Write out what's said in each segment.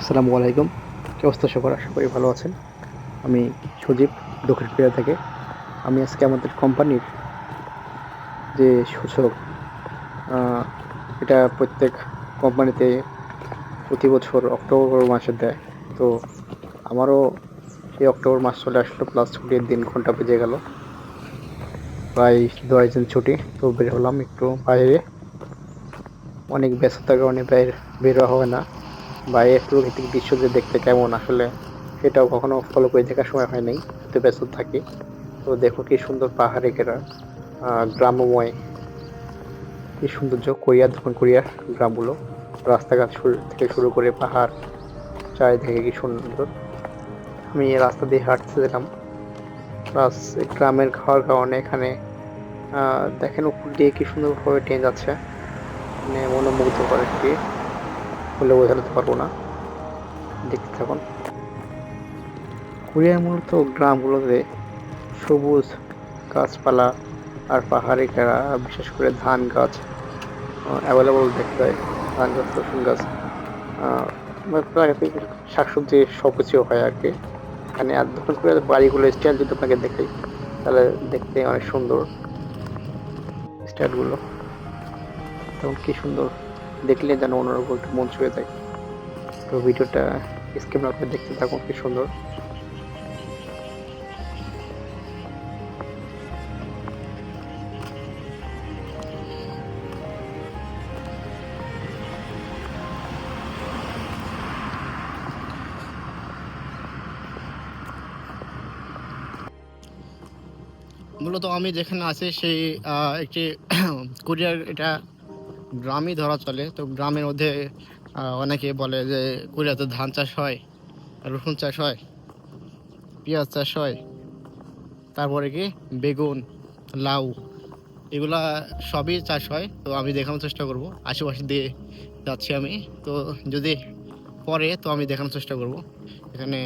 আসসালামু আলাইকুম। কি অবস্থা সবার? আশা করি ভালো আছেন। আমি সজীব, দক্ষিণ কোরিয়া থেকে। আমি আজকে আমাদের কোম্পানির যে সূচক, আ এটা প্রত্যেক কোম্পানিতে প্রতি বছর অক্টোবর মাসে দেয়। তো আমারও সেই অক্টোবর মাস চলে আসলো, প্লাস ছুটির দিন ঘন্টা বেজে গেল। প্রায় ১০ দিন ছুটি। তো বের হলাম একটু বাইরে। অনেক ব্যস্ততার কারণে বের হওয়া হয় না। বাইরের প্রাকৃতিক দৃশ্য যে দেখতে কেমন আসলে সেটাও কখনো ফলো করে দেখার সময় হয় নাই। এত ব্যস্ত থাকি। তো দেখো কি সুন্দর পাহাড়ে ঘেরা গ্রামময় কি সৌন্দর্য দক্ষিণ কোরিয়ার গ্রামগুলো। রাস্তাঘাট থেকে শুরু করে পাহাড়, চারিদিকে কি সুন্দর। আমি এই রাস্তা দিয়ে হাঁটছিলাম, প্লাস গ্রামের খাওয়ার কারণে এখানে দেখেন উপর দিয়ে কি সুন্দরভাবে ট্রেন যাচ্ছে। মানে মনোমুগ্ধকর একটি, বলে বোঝাতে পারবো না। দেখতে থাকুন। কোরিয়ার মূলত গ্রামগুলোতে সবুজ গাছপালা আর পাহাড়ে ঘেরা, বিশেষ করে ধান গাছ অ্যাভেলেবল দেখতে হয়। ধান গাছ, রসুন গাছ, প্রাকৃতিক শাকসবজি সবকিছু হয় আর কি এখানে। আর দক্ষিণ কোরিয়ার বাড়িগুলোর স্টাইল যদি আপনাকে দেখাই, তাহলে দেখতে অনেক সুন্দর স্টাইলগুলো। তখন কি সুন্দর, দেখলে যেন অন্যরকম একটু মন ছুঁয়ে যায়। তো ভিডিওটা স্কিপ না করে দেখতে থাকুন, কি সুন্দর। মূলত আমি যেখানে আছি সেই একটি কোরিয়ার এটা গ্রামই ধরা চলে। তো গ্রামের মধ্যে অনেকে বলে যে কোরিয়াতে ধান চাষ হয়, রসুন চাষ হয়, পেঁয়াজ চাষ হয়, তারপরে কি বেগুন, লাউ, এগুলা সবই চাষ হয়। তো আমি দেখানোর চেষ্টা করব, আশেপাশে দিয়ে যাচ্ছি আমি। তো যদি পরে তো আমি দেখানোর চেষ্টা করব। এখানে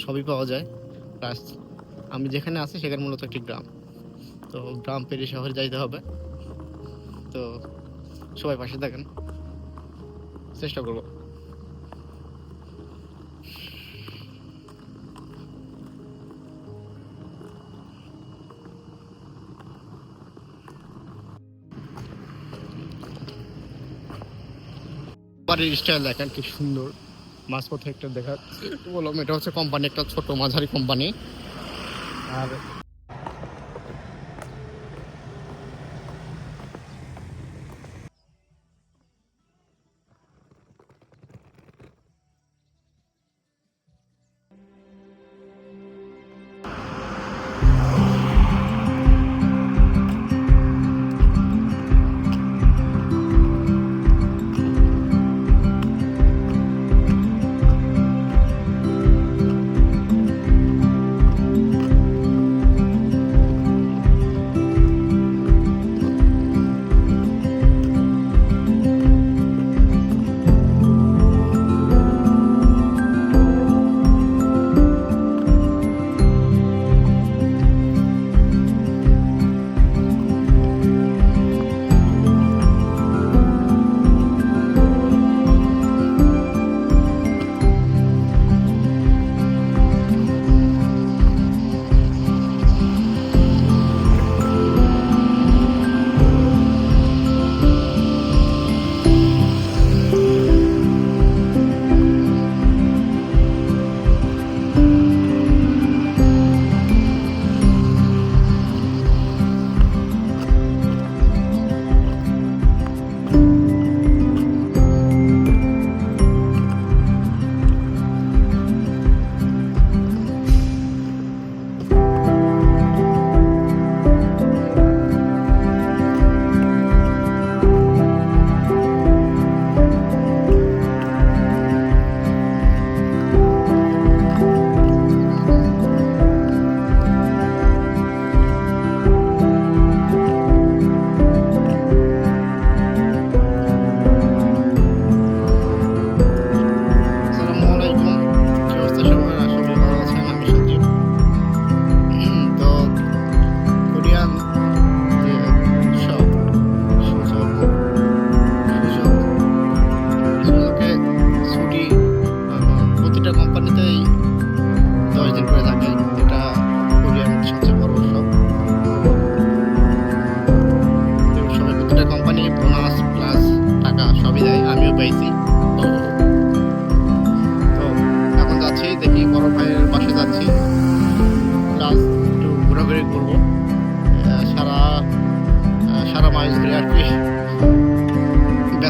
সবই পাওয়া যায়। প্লাস আমি যেখানে আছি সেখানে মূলত একটি গ্রাম। তো গ্রাম পেরিয়ে শহরে যাইতে হবে। তো সবাই পাশে থাকেন, চেষ্টা করবো। বাড়ির স্টাইল দেখেন কি সুন্দর। মাঝপথে একটা দেখা বললাম, এটা হচ্ছে কোম্পানি, একটা ছোট মাঝারি কোম্পানি। আর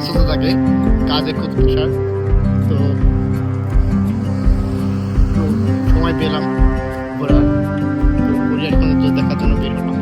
ব্যস্ততা থাকে, কাজে খুব প্রেশার। তো সময় পেলাম ঘোরার, তো কুরিয়ার দেখার জন্য বের হলাম।